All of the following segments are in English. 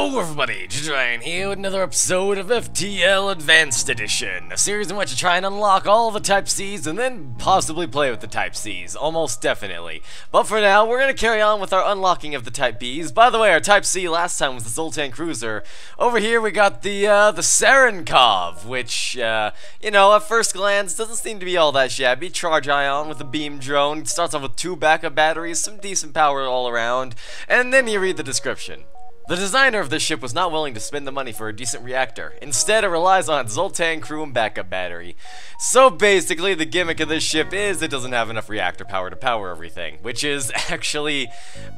Hello everybody, Ryan here with another episode of FTL Advanced Edition, a series in which I try and unlock all the Type Cs and then possibly play with the Type Cs, almost definitely. But for now, we're going to carry on with our unlocking of the Type Bs. By the way, our Type C last time was the Lanius Cruiser. Over here we got the Serenkov, which, you know, at first glance doesn't seem to be all that shabby. Charge ion with a beam drone, starts off with 2 backup batteries, some decent power all around, and then you read the description. The designer of this ship was not willing to spend the money for a decent reactor. Instead, it relies on its Zoltan crew and backup battery. So basically, the gimmick of this ship is it doesn't have enough reactor power to power everything, which is actually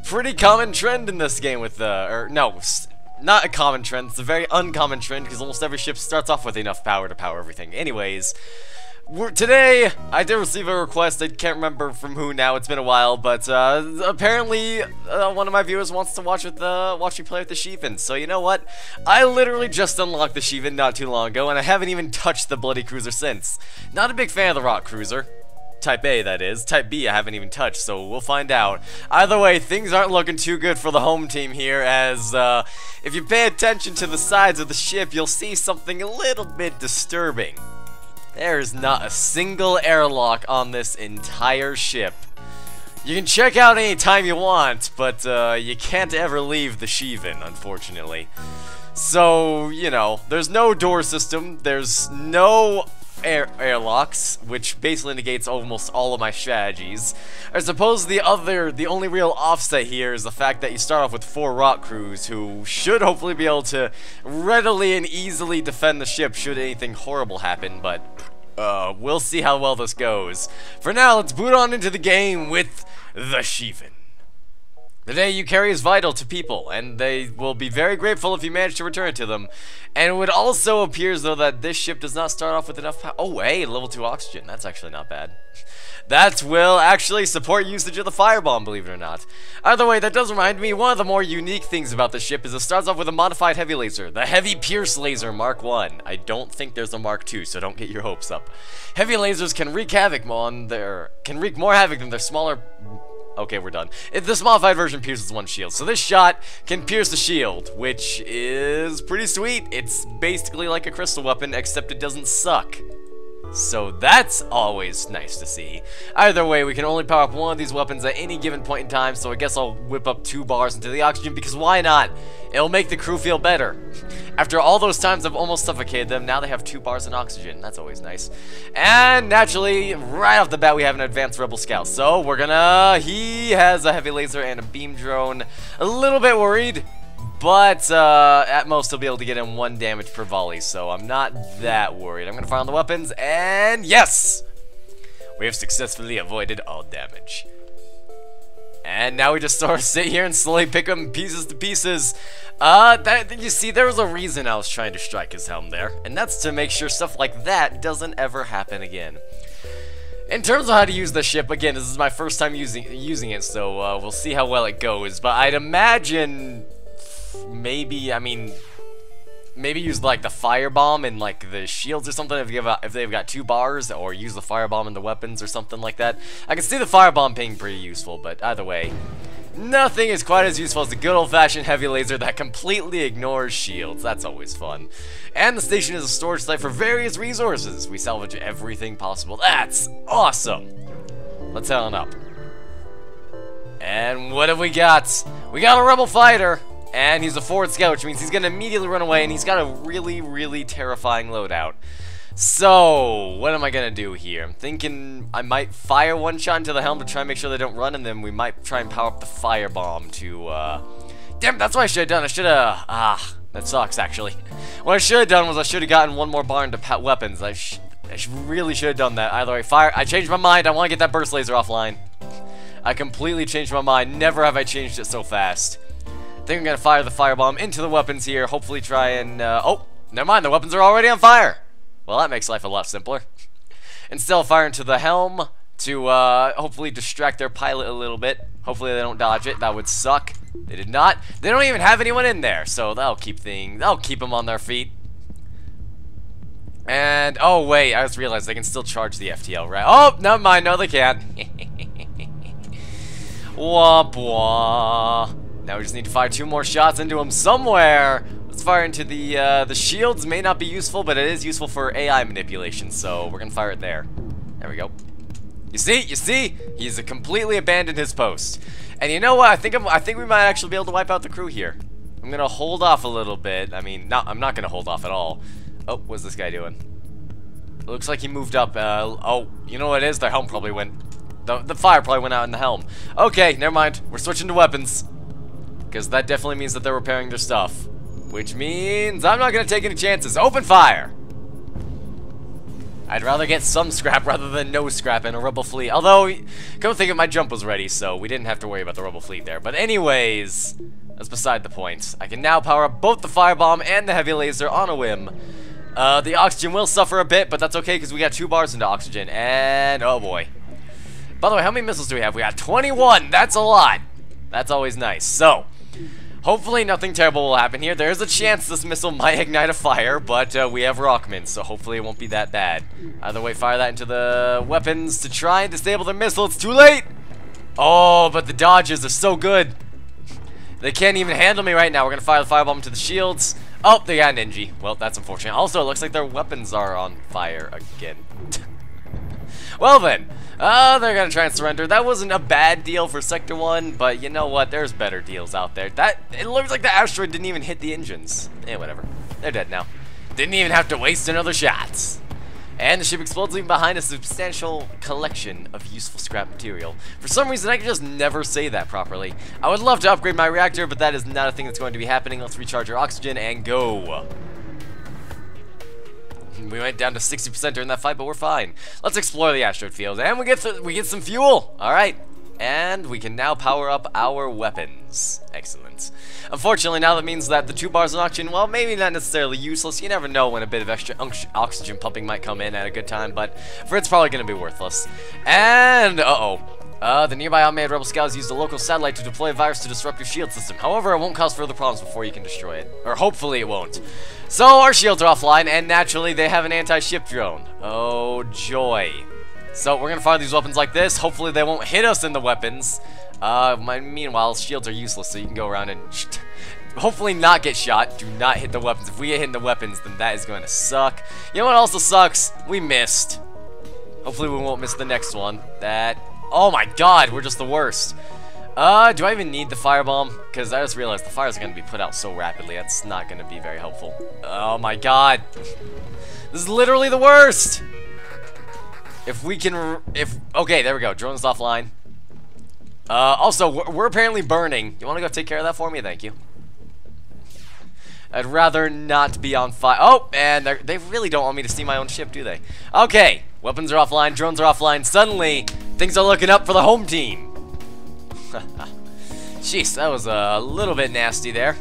pretty common trend in this game with not a common trend, it's a very uncommon trend because almost every ship starts off with enough power to power everything. Anyways, today, I did receive a request. I can't remember from who now. It's been a while, but apparently one of my viewers wants to watch me play with the Shivan. So you know what? I literally just unlocked the Shivan not too long ago, and I haven't even touched the bloody cruiser since. Not a big fan of the Rock Cruiser. Type A, that is. Type B, I haven't even touched, so we'll find out. Either way, things aren't looking too good for the home team here, as if you pay attention to the sides of the ship, you'll see something a little bit disturbing. There is not a single airlock on this entire ship. You can check out any time you want, but you can't ever leave the Shivan, unfortunately. So, you know, there's no door system, there's no airlocks, which basically negates almost all of my strategies. I suppose the only real offset here is the fact that you start off with 4 rock crews who should hopefully be able to readily and easily defend the ship should anything horrible happen, but we'll see how well this goes. For now, let's boot on into the game with the Shivan. The day you carry is vital to people, and they will be very grateful if you manage to return it to them. And it would also appear as though that this ship does not start off with enough power. Oh, hey, level 2 oxygen. That's actually not bad. That will actually support usage of the firebomb, believe it or not. Either way, that does remind me, one of the more unique things about this ship is it starts off with a modified heavy laser, the Heavy Pierce Laser Mark 1. I don't think there's a Mark 2, so don't get your hopes up. Heavy lasers can wreak more havoc than their smaller... Okay, we're done. The modified version pierces 1 shield, so this shot can pierce the shield, which is pretty sweet. It's basically like a crystal weapon, except it doesn't suck. So that's always nice to see. Either way, we can only power up one of these weapons at any given point in time, so I guess I'll whip up 2 bars into the oxygen, because why not? It'll make the crew feel better. After all those times I've almost suffocated them, now they have 2 bars in oxygen. That's always nice. And naturally, right off the bat, we have an advanced rebel scout. So we're gonna... He has a heavy laser and a beam drone. A little bit worried. But, at most, he'll be able to get in 1 damage per volley, so I'm not that worried. I'm gonna fire on the weapons, and yes! We have successfully avoided all damage. And now we just sort of sit here and slowly pick them pieces to pieces. You see, there was a reason I was trying to strike his helm there, and that's to make sure stuff like that doesn't ever happen again. In terms of how to use the ship, again, this is my first time using it, so we'll see how well it goes, but I'd imagine... maybe use like the firebomb and like the shields or something if they've got 2 bars, or use the firebomb in the weapons or something like that. I can see the firebomb being pretty useful, but either way, nothing is quite as useful as the good old-fashioned heavy laser that completely ignores shields. That's always fun. And the station is a storage site for various resources. We salvage everything possible. That's awesome. Let's head on up. And what have we got? We got a rebel fighter. And he's a forward scout, which means he's going to immediately run away, and he's got a really, really terrifying loadout. So, what am I going to do here? I'm thinking I might fire 1 shot into the helm to try and make sure they don't run, and then we might try and power up the firebomb to, Damn, that's what I should have done. I should have... that sucks, actually. What I should have done was I should have gotten 1 more bar into weapons. I really should have done that. Either way, fire... I changed my mind. I want to get that burst laser offline. I completely changed my mind. Never have I changed it so fast. I think I'm going to fire the firebomb into the weapons here, hopefully try and, oh, never mind, the weapons are already on fire! Well, that makes life a lot simpler. Instead, I'll fire into the helm to, hopefully distract their pilot a little bit. Hopefully they don't dodge it, that would suck. They did not. They don't even have anyone in there, so that'll keep them on their feet. And, oh wait, I just realized they can still charge the FTL, right? Oh, never mind, no they can't. Womp womp. Now we just need to fire 2 more shots into him somewhere. Let's fire into the shields. May not be useful, but it is useful for AI manipulation, so we're gonna fire it there. There we go. You see? He's completely abandoned his post. And you know what? I think we might actually be able to wipe out the crew here. I'm gonna hold off a little bit. I mean, I'm not gonna hold off at all. Oh, what's this guy doing? It looks like he moved up. Oh, you know what it is? The helm probably went. The fire probably went out in the helm. Okay, never mind. We're switching to weapons. Because that definitely means that they're repairing their stuff. Which means I'm not gonna take any chances. Open fire! I'd rather get some scrap rather than no scrap in a rebel fleet. Although, come think of it, my jump was ready, so we didn't have to worry about the rebel fleet there. But anyways, that's beside the point. I can now power up both the firebomb and the heavy laser on a whim. The oxygen will suffer a bit, but that's okay because we got 2 bars into oxygen. And, oh boy. By the way, how many missiles do we have? We got 21! That's a lot! That's always nice. So, hopefully nothing terrible will happen here. There is a chance this missile might ignite a fire, but we have Rockman, so hopefully it won't be that bad. Either way, fire that into the weapons to try and disable their missile. It's too late! Oh, but the dodges are so good. They can't even handle me right now. We're going to fire the firebomb into the shields. Oh, they got an NG. Well, that's unfortunate. Also, it looks like their weapons are on fire again. Well then, they're gonna try and surrender. That wasn't a bad deal for Sector 1, but you know what? There's better deals out there. It looks like the asteroid didn't even hit the engines. Eh, whatever. They're dead now. Didn't even have to waste another shot. And the ship explodes, leaving behind a substantial collection of useful scrap material. For some reason, I can just never say that properly. I would love to upgrade my reactor, but that is not a thing that's going to be happening. Let's recharge our oxygen and go. We went down to 60% during that fight, but we're fine. Let's explore the asteroid field, and we get some fuel. All right, and we can now power up our weapons. Excellent. Unfortunately, now that means that the 2 bars of oxygen, well, maybe not necessarily useless. You never know when a bit of extra oxygen pumping might come in at a good time, but for it's probably going to be worthless. And the nearby unmanned rebel scouts used a local satellite to deploy a virus to disrupt your shield system. However, it won't cause further problems before you can destroy it. Or hopefully it won't. So our shields are offline, and naturally they have an anti-ship drone. Oh joy. So we're gonna fire these weapons like this. Hopefully they won't hit us in the weapons. Meanwhile, shields are useless, so you can go around and hopefully not get shot. Do not hit the weapons. If we get hit in the weapons, then that is going to suck. You know what also sucks? We missed. Hopefully we won't miss the next one. Oh my god, we're just the worst. Do I even need the firebomb? Because I just realized the fires are going to be put out so rapidly. That's not going to be very helpful. Oh my god. This is literally the worst. Okay, there we go. Drone's offline. Also, we're apparently burning. You want to go take care of that for me? Thank you. I'd rather not be on fire. Oh, and they really don't want me to see my own ship, do they? Okay, weapons are offline, drones are offline. Suddenly, things are looking up for the home team. Jeez, that was a little bit nasty there.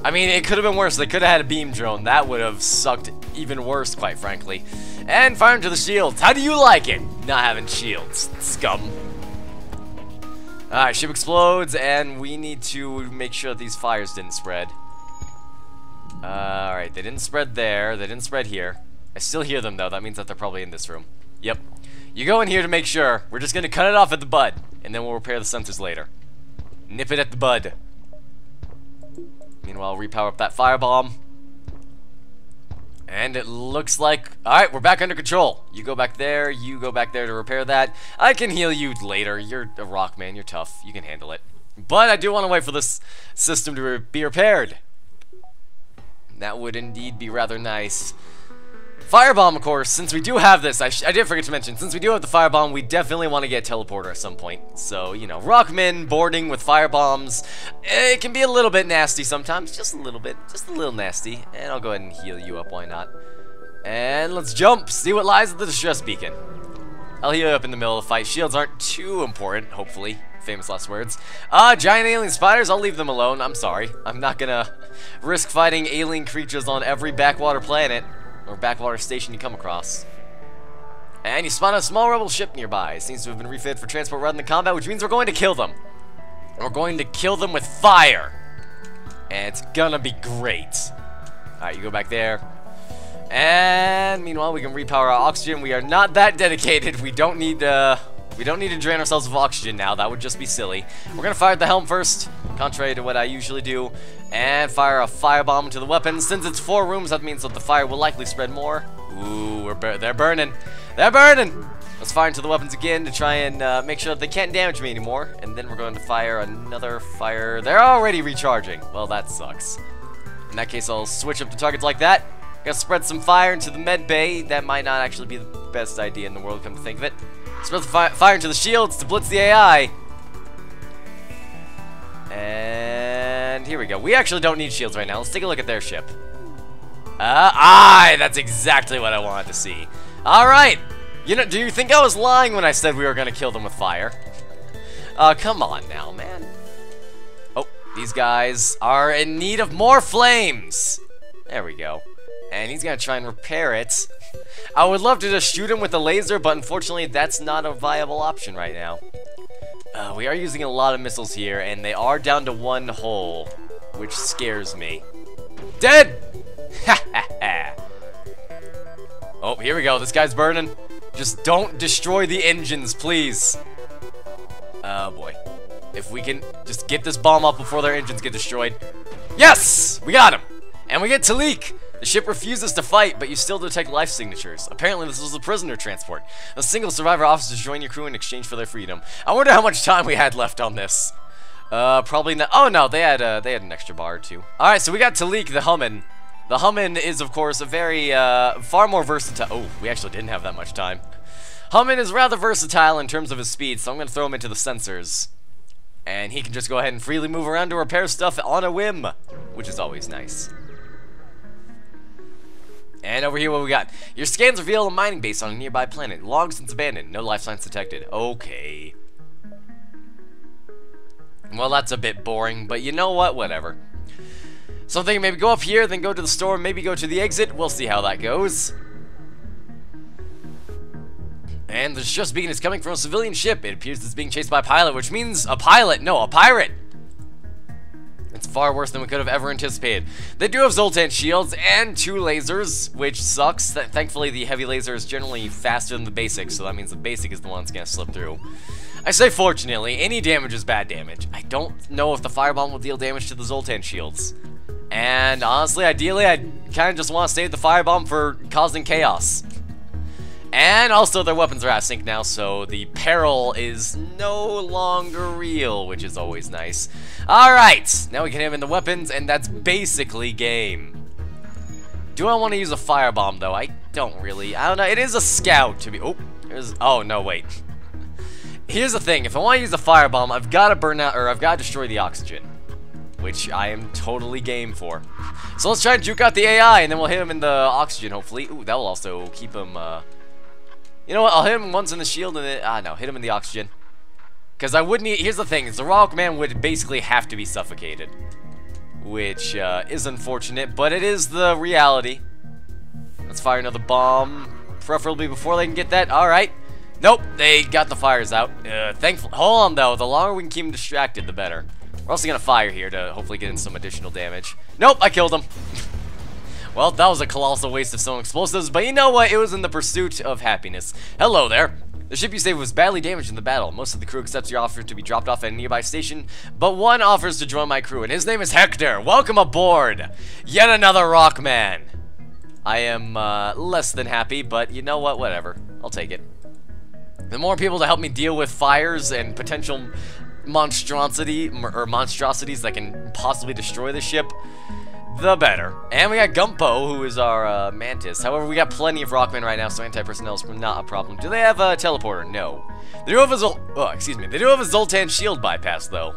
I mean, it could have been worse. They could have had a beam drone. That would have sucked even worse, quite frankly. And fire into the shields. How do you like it? Not having shields, scum. Alright, ship explodes, and we need to make sure that these fires didn't spread. Alright, they didn't spread there. They didn't spread here. I still hear them, though. That means that they're probably in this room. Yep. You go in here to make sure. We're just going to cut it off at the bud, and then we'll repair the sensors later. Nip it at the bud. Meanwhile, repower up that firebomb. And it looks like... Alright, we're back under control. You go back there. You go back there to repair that. I can heal you later. You're a rock man. You're tough. You can handle it. But I do want to wait for this system to be repaired. That would indeed be rather nice. Firebomb, of course, since we do have this, I did forget to mention, since we do have the firebomb, we definitely want to get a teleporter at some point. So, you know, rockmen boarding with firebombs, it can be a little bit nasty sometimes, just a little bit, just a little nasty. And I'll go ahead and heal you up, why not? And let's jump, see what lies at the distress beacon. I'll heal you up in the middle of the fight. Shields aren't too important, hopefully. Famous last words. Giant alien spiders, I'll leave them alone. I'm sorry. I'm not gonna risk fighting alien creatures on every backwater planet or backwater station you come across. And you spawn a small rebel ship nearby. It seems to have been refitted for transport rather than combat, which means we're going to kill them. And we're going to kill them with fire. And it's gonna be great. Alright, you go back there. And meanwhile, we can repower our oxygen. We are not that dedicated. We don't need We don't need to drain ourselves of oxygen now. That would just be silly. We're going to fire at the helm first, contrary to what I usually do, and fire a firebomb to the weapons. Since it's 4 rooms, that means that the fire will likely spread more. Ooh, they're burning. They're burning! Let's fire into the weapons again to try and make sure that they can't damage me anymore. And then we're going to fire another fire. They're already recharging. Well, that sucks. In that case, I'll switch up the targets like that. Gotta spread some fire into the med bay. That might not actually be the best idea in the world, come to think of it. Spread the fire into the shields to blitz the AI. And here we go. We actually don't need shields right now. Let's take a look at their ship. That's exactly what I wanted to see. Alright. You know, do you think I was lying when I said we were gonna kill them with fire? Come on now, man. Oh, these guys are in need of more flames. There we go. And he's gonna try and repair it. I would love to just shoot him with a laser, but unfortunately that's not a viable option right now. We are using a lot of missiles here, and they are down to 1 hull, which scares me. Dead! Ha ha ha! Oh, here we go. This guy's burning. Just don't destroy the engines, please. Oh boy. If we can just get this bomb up before their engines get destroyed. Yes! We got him! And we get Talik! The ship refuses to fight, but you still detect life signatures. Apparently this was a prisoner transport. A single survivor offers to join your crew in exchange for their freedom. I wonder how much time we had left on this. Probably not. Oh no, they had an extra bar or 2. Alright, so we got Talik the Hummin. The Hummin is, of course, a very, far more versatile. Oh, we actually didn't have that much time. Hummin is rather versatile in terms of his speed, so I'm going to throw him into the sensors. And he can just go ahead and freely move around to repair stuff on a whim, which is always nice. And over here, what we got? Your scans reveal a mining base on a nearby planet, long since abandoned. No life signs detected. Okay. Well, that's a bit boring, but you know what? Whatever. So I'm thinking maybe go up here, then go to the store, maybe go to the exit. We'll see how that goes. And the just beacon is coming from a civilian ship. It appears it's being chased by a pilot, which means a pilot. No, a pirate. It's far worse than we could have ever anticipated. They do have Zoltan shields and 2 lasers, which sucks. Thankfully, the heavy laser is generally faster than the basic, so that means the basic is the one that's going to slip through. I say fortunately, any damage is bad damage. I don't know if the firebomb will deal damage to the Zoltan shields. And honestly, ideally, I kind of just want to save the firebomb for causing chaos. And also, their weapons are out of sync now, so the peril is no longer real, which is always nice. Alright, now we can hit him in the weapons, and that's basically game. Do I want to use a firebomb, though? I don't really. I don't know. It is a scout to be. Oh, no, wait. Here's the thing. If I want to use a firebomb, I've got to burn out, or I've got to destroy the oxygen, which I am totally game for. So let's try and juke out the AI, and then we'll hit him in the oxygen, hopefully. Ooh, that will also keep him, You know what, I'll hit him once in the shield and then, no, hit him in the oxygen. Because I wouldn't, here's the thing, the Rock Man would basically have to be suffocated. Which, is unfortunate, but it is the reality. Let's fire another bomb, preferably before they can get that, alright. Nope, they got the fires out. Thankfully, hold on though, the longer we can keep them distracted, the better. We're also gonna fire here to hopefully get in some additional damage. Nope, I killed him. Well, that was a colossal waste of some explosives, but you know what? It was in the pursuit of happiness. Hello there. The ship you saved was badly damaged in the battle. Most of the crew accepts your offer to be dropped off at a nearby station, but one offers to join my crew, and his name is Hector. Welcome aboard. Yet another Rockman. I am less than happy, but you know what? Whatever. I'll take it. The more people to help me deal with fires and potential monstrosities that can possibly destroy the ship, the better. And we got Gumpo, who is our Mantis. However, we got plenty of Rockmen right now, so anti-personnel is not a problem. Do they have a teleporter? No. They do have a They do have a Zoltan shield bypass, though,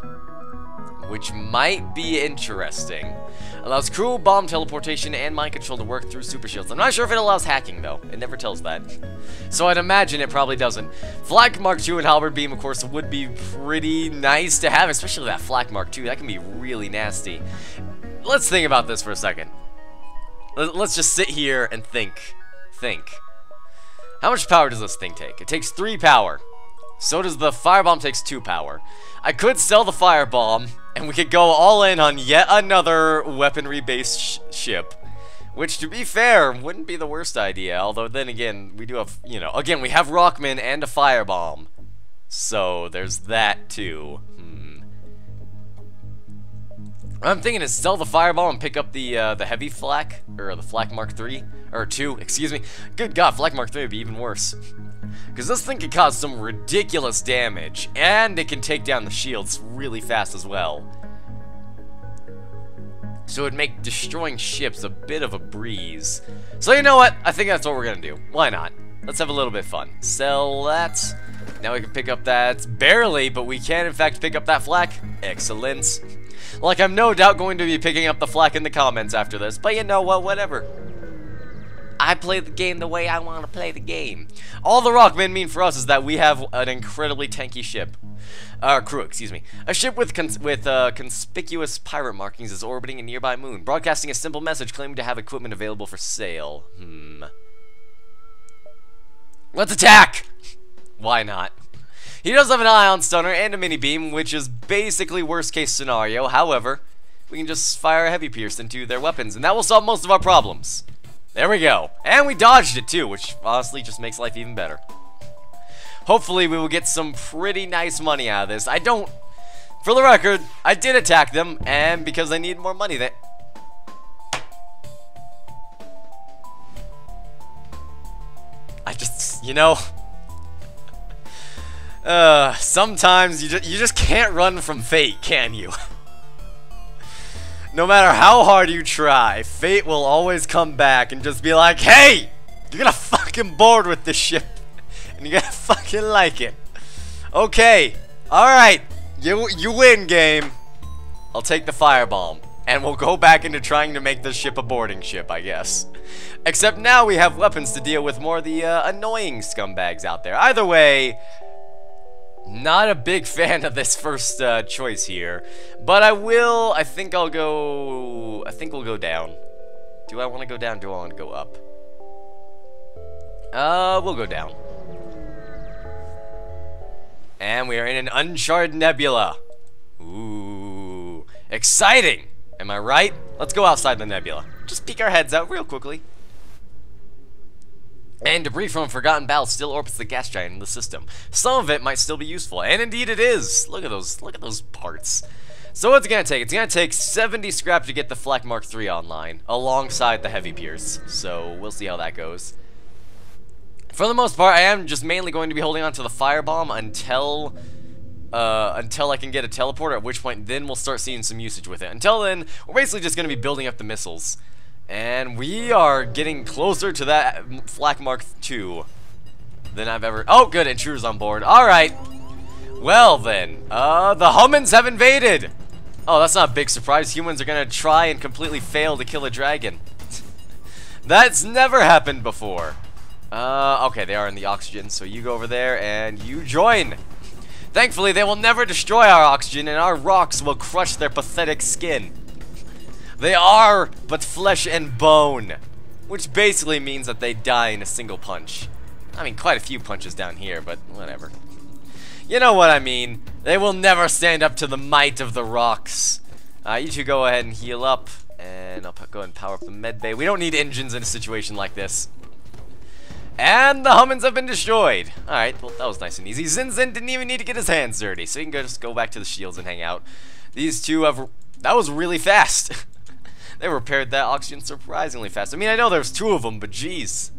which might be interesting. Allows crew, bomb teleportation, and mind control to work through super shields. I'm not sure if it allows hacking, though. It never tells that. So I'd imagine it probably doesn't. Flak Mark II and Halberd Beam, of course, would be pretty nice to have, especially that Flak Mark II. That can be really nasty. Let's think about this for a second. Let's just sit here and think. How much power does this thing take? It takes 3 power. So does the firebomb takes 2 power. I could sell the firebomb, and we could go all in on yet another weaponry-based ship. Which, to be fair, wouldn't be the worst idea. Although, then again, we do have, you know, again, we have Rockman and a firebomb. So there's that too. What I'm thinking is sell the fireball and pick up the heavy flak, or the flak Mark III, or 2, excuse me. Good God, flak Mark III would be even worse. Because this thing can cause some ridiculous damage, and it can take down the shields really fast as well. So it would make destroying ships a bit of a breeze. So you know what? I think that's what we're gonna do. Why not? Let's have a little bit of fun. Sell that. Now we can pick up that, barely, but we can in fact pick up that flak. Excellent. Like, I'm no doubt going to be picking up the flak in the comments after this, but you know what, whatever. I play the game the way I want to play the game. All the Rockmen mean for us is that we have an incredibly tanky ship. Crew, excuse me. A ship with conspicuous pirate markings is orbiting a nearby moon, broadcasting a simple message claiming to have equipment available for sale. Let's attack! Why not? He does have an ion stunner and a mini beam, which is basically worst case scenario. However, we can just fire a heavy pierce into their weapons, and that will solve most of our problems. There we go. And we dodged it too, which honestly just makes life even better. Hopefully we will get some pretty nice money out of this. For the record, I did attack them, and because I need more money, you know, sometimes you just can't run from fate, can you? No matter how hard you try, fate will always come back and just be like, hey, you're gonna fucking board with this ship, and you're gonna fucking like it. Okay, alright, you win, game. I'll take the firebomb, and we'll go back into trying to make this ship a boarding ship, I guess. Except now we have weapons to deal with more of the annoying scumbags out there. Either way, not a big fan of this first choice here, but I think we'll go down. Do I want to go down? Do I want to go up? We'll go down. And we are in an uncharted nebula. Ooh, exciting! Am I right? Let's go outside the nebula. Just peek our heads out real quickly. And debris from a forgotten battle still orbits the gas giant in the system. Some of it might still be useful, and indeed it is. Look at those parts. So what's it gonna take? It's gonna take 70 scrap to get the flak Mark III online, alongside the heavy pierce. So we'll see how that goes. For the most part, I am just mainly going to be holding on to the firebomb until I can get a teleporter, at which point then we'll start seeing some usage with it. Until then, we're basically just gonna be building up the missiles. And we are getting closer to that flak Mark II than I've ever... Oh, good, intruders on board. Alright. Well, then. The humans have invaded! Oh, that's not a big surprise. Humans are gonna try and completely fail to kill a dragon. That's never happened before. Okay, they are in the oxygen, so you go over there and you join. Thankfully, they will never destroy our oxygen, and our rocks will crush their pathetic skin. They are but flesh and bone, which basically means that they die in a single punch. I mean, quite a few punches down here, but whatever. You know what I mean. They will never stand up to the might of the rocks. You two go ahead and heal up, and I'll go ahead and power up the med bay. We don't need engines in a situation like this. And the humans have been destroyed. Alright, well, that was nice and easy. Zinzin didn't even need to get his hands dirty, so he can just go back to the shields and hang out. These two have... That was really fast. They repaired that oxygen surprisingly fast. I mean, I know there's 2 of them, but jeez.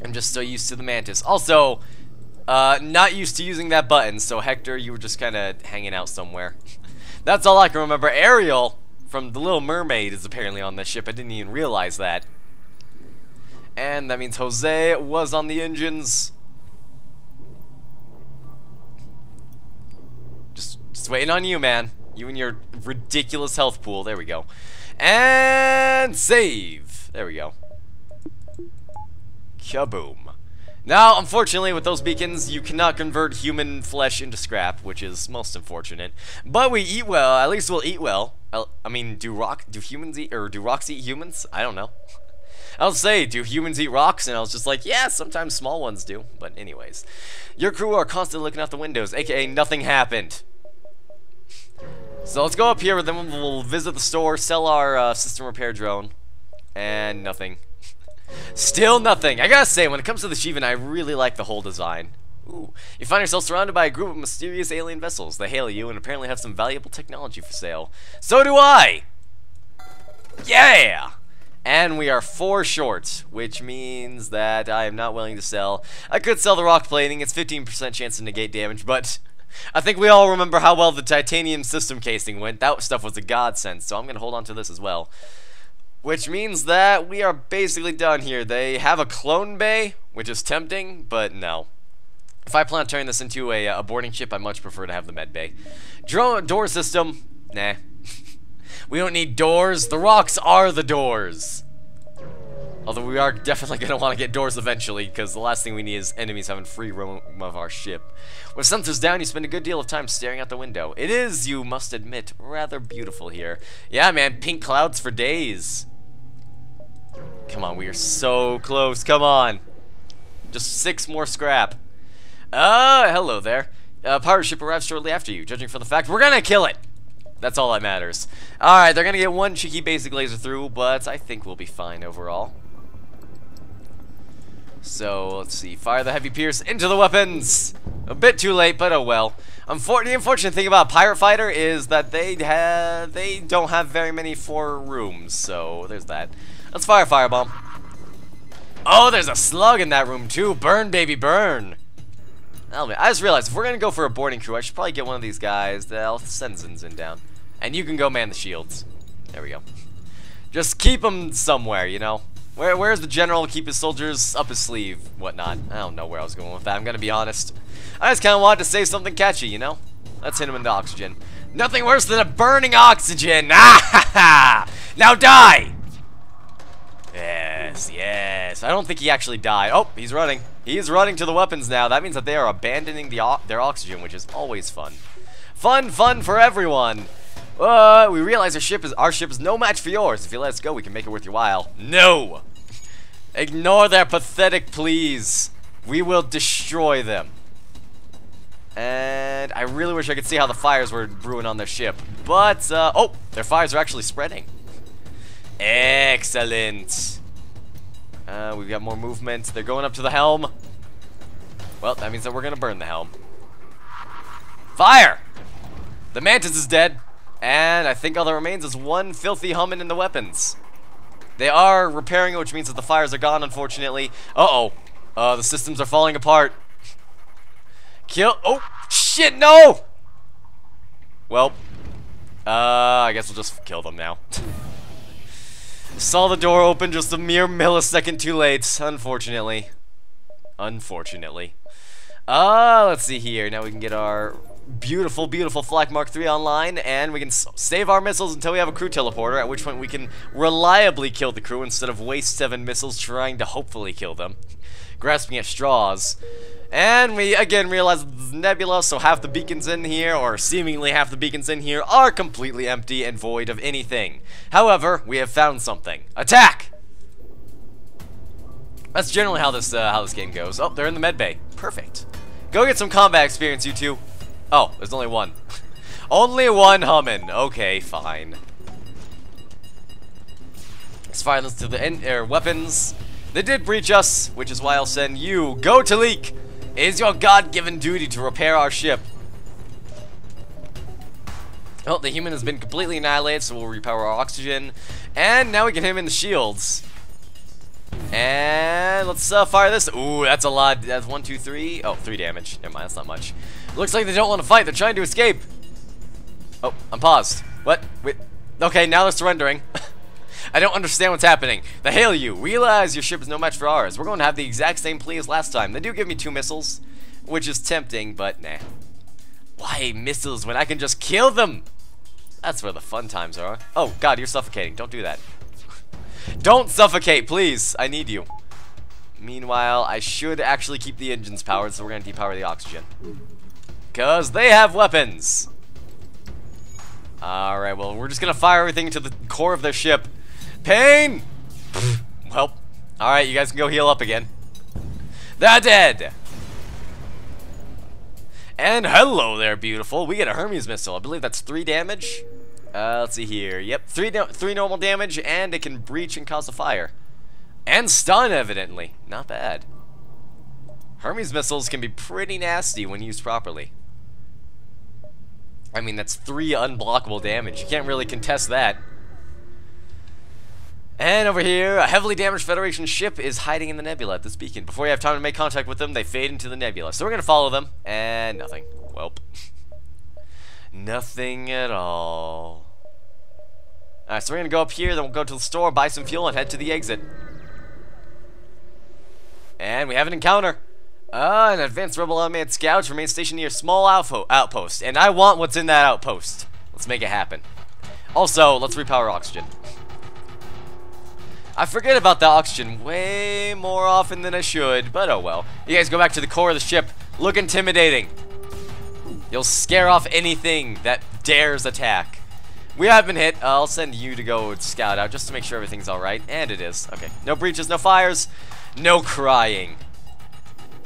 I'm just so used to the Mantis. Also, not used to using that button, so Hector, you were just kind of hanging out somewhere. That's all I can remember. Ariel from The Little Mermaid is apparently on this ship. I didn't even realize that. And that means Jose was on the engines. Just waiting on you, man. You and your ridiculous health pool. There we go. And save. There we go. Kaboom. Now, unfortunately, with those beacons, you cannot convert human flesh into scrap, which is most unfortunate. But we eat well. At least we'll eat well. I mean, do humans eat, or do rocks eat humans? I don't know. I'll say, do humans eat rocks? And I was just like, yeah, sometimes small ones do. But anyways, your crew are constantly looking out the windows, aka nothing happened. So let's go up here, then we'll visit the store, sell our system repair drone, and nothing. Still nothing. I gotta say, when it comes to the Shivan, I really like the whole design. Ooh. You find yourself surrounded by a group of mysterious alien vessels. They hail you and apparently have some valuable technology for sale. So do I! Yeah! And we are 4 short, which means that I am not willing to sell. I could sell the rock plating, it's 15% chance to negate damage, but I think we all remember how well the titanium system casing went. That stuff was a godsend, so I'm going to hold on to this as well. Which means that we are basically done here. They have a clone bay, which is tempting, but no. If I plan on turning this into a boarding ship, I much prefer to have the med bay. Door system, nah. We don't need doors. The rocks are the doors. Although we are definitely going to want to get doors eventually, because the last thing we need is enemies having free roam of our ship. With sensors down, you spend a good deal of time staring out the window. It is, you must admit, rather beautiful here. Yeah, man, pink clouds for days. Come on, we are so close. Come on. Just 6 more scrap. Hello there. Pirate ship arrives shortly after you. Judging from the fact, we're going to kill it. That's all that matters. Alright, they're going to get 1 cheeky basic laser through, but I think we'll be fine overall. So, let's see. Fire the heavy pierce into the weapons! A bit too late, but oh well. The unfortunate thing about Pirate Fighter is that they don't have very many 4 rooms, so there's that. Let's fire Firebomb. Oh, there's a slug in that room too. Burn, baby, burn! I just realized, if we're going to go for a boarding crew, I should probably get one of these guys. I'll send Zinzin down. And you can go man the shields. There we go. Just keep them somewhere, you know. Where's the general? Keep his soldiers up his sleeve, whatnot. I don't know where I was going with that, I'm going to be honest. I just kind of wanted to say something catchy, you know. Let's hit him into oxygen. Nothing worse than a burning oxygen! Ah ha ha! Now die! Yes, yes. I don't think he actually died. Oh, he's running. He is running to the weapons now. That means that they are abandoning their oxygen, which is always fun. Fun for everyone. We realize our ship is no match for yours. If you let us go, we can make it worth your while. No. Ignore their pathetic pleas. We will destroy them. And I really wish I could see how the fires were brewing on their ship. But, oh, their fires are actually spreading. Excellent. We've got more movement. They're going up to the helm. Well, that means that we're going to burn the helm. Fire! The Mantis is dead. And I think all that remains is 1 filthy humming in the weapons. They are repairing it, which means that the fires are gone, unfortunately. Uh-oh. The systems are falling apart. Kill. Oh, shit, no! Well, I guess we'll just kill them now. Saw the door open just a mere millisecond too late, unfortunately. Unfortunately. Let's see here. Now we can get our beautiful, beautiful Flak Mark III online, and we can save our missiles until we have a crew teleporter, at which point we can reliably kill the crew instead of waste 7 missiles trying to hopefully kill them. Grasping at straws. And we again realize that this nebula, so half the beacons in here, or seemingly half the beacons in here, are completely empty and void of anything. However, we have found something. Attack! That's generally how this game goes. Oh, they're in the med bay. Perfect. Go get some combat experience, you two. Oh, there's only 1. Only 1 humming. Okay, fine. Let's fire this to the weapons. They did breach us, which is why I'll send you. Go to leak. It is your God-given duty to repair our ship. Oh, the human has been completely annihilated, so we'll repower our oxygen. And now we can hit him in the shields. And let's fire this. Ooh, that's a lot. That's 1, 2, 3. Oh, 3 damage. Never mind, that's not much. Looks like they don't want to fight. They're trying to escape. Oh, I'm paused. What? Wait. Okay, now they're surrendering. I don't understand what's happening. They hail you. Realize your ship is no match for ours. We're going to have the exact same plea as last time. They do give me 2 missiles, which is tempting, but nah. Why missiles when I can just kill them? That's where the fun times are. Oh, God, you're suffocating. Don't do that. Don't suffocate, please. I need you. Meanwhile, I should actually keep the engines powered, so we're going to depower the oxygen. Because they have weapons. Alright, well, we're just going to fire everything to the core of their ship. Pain! Well, alright, you guys can go heal up again. They're dead! And hello there, beautiful. We get a Hermes missile. I believe that's 3 damage. Let's see here. Yep, 3 normal damage, and it can breach and cause a fire. And stun, evidently. Not bad. Hermes missiles can be pretty nasty when used properly. I mean, that's 3 unblockable damage. You can't really contest that. And over here, a heavily damaged Federation ship is hiding in the nebula at this beacon. Before you have time to make contact with them, they fade into the nebula. So we're going to follow them, and nothing. Welp. Nothing at all. Alright, so we're going to go up here, then we'll go to the store, buy some fuel, and head to the exit. And we have an encounter. An advanced rebel unmanned scout remains stationed near a small outpost. And I want what's in that outpost. Let's make it happen. Also, let's repower oxygen. I forget about the oxygen way more often than I should, but oh well. You guys go back to the core of the ship. Look intimidating. You'll scare off anything that dares attack. We have been hit. I'll send you to go scout out just to make sure everything's alright. And it is. Okay. No breaches, no fires, no crying.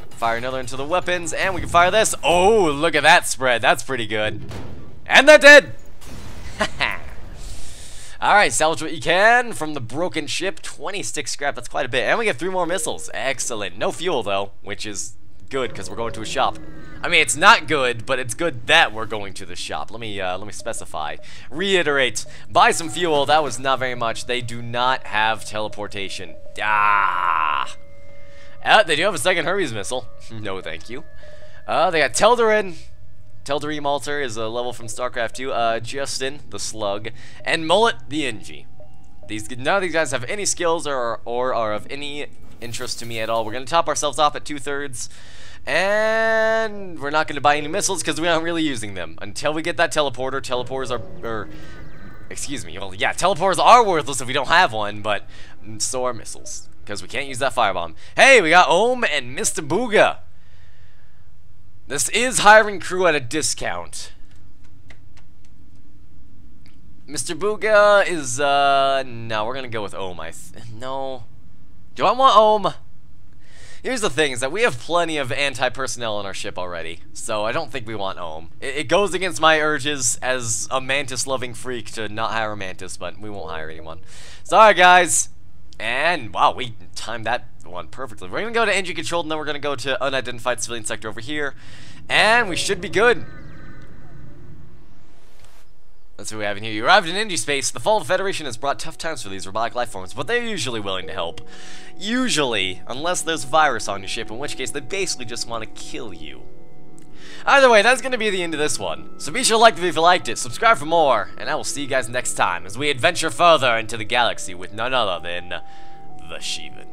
Fire another into the weapons, and we can fire this. Oh, look at that spread. That's pretty good. And they're dead. Alright, salvage what you can from the broken ship. 26 scrap, that's quite a bit. And we get 3 more missiles. Excellent. No fuel, though, which is good, because we're going to a shop. I mean, it's not good, but it's good that we're going to the shop. Let me specify. Reiterate. Buy some fuel. That was not very much. They do not have teleportation. Ah! They do have a second Hermes missile. No, thank you. They got Teldarin. Teldarim Alter is a level from StarCraft 2. Justin, the Slug. And Mullet, the NG. None of these guys have any skills or are of any interest to me at all. We're going to top ourselves off at 2/3. And we're not going to buy any missiles because we aren't really using them. Until we get that teleporter. Teleporters are... excuse me. Well, yeah, teleporters are worthless if we don't have one, but so are missiles. Because we can't use that firebomb. Hey, we got Ohm and Mr. Booga. This is hiring crew at a discount. Mr. Booga is, no, we're gonna go with Ohm, no. Do I want Ohm? Here's the thing, is that we have plenty of anti-personnel on our ship already, so I don't think we want Ohm. It goes against my urges as a Mantis-loving freak to not hire a Mantis, but we won't hire anyone. Sorry, guys. And, wow, we timed that one perfectly. We're going to go to engine controlled, and then we're going to go to unidentified civilian sector over here. And we should be good. That's what we have in here. You arrived in Indie space. The fall of the Federation has brought tough times for these robotic life forms, but they're usually willing to help. Usually, unless there's a virus on your ship, in which case they basically just want to kill you. Either way, that's going to be the end of this one. So be sure to like the video if you liked it, subscribe for more, and I will see you guys next time as we adventure further into the galaxy with none other than the Shivan.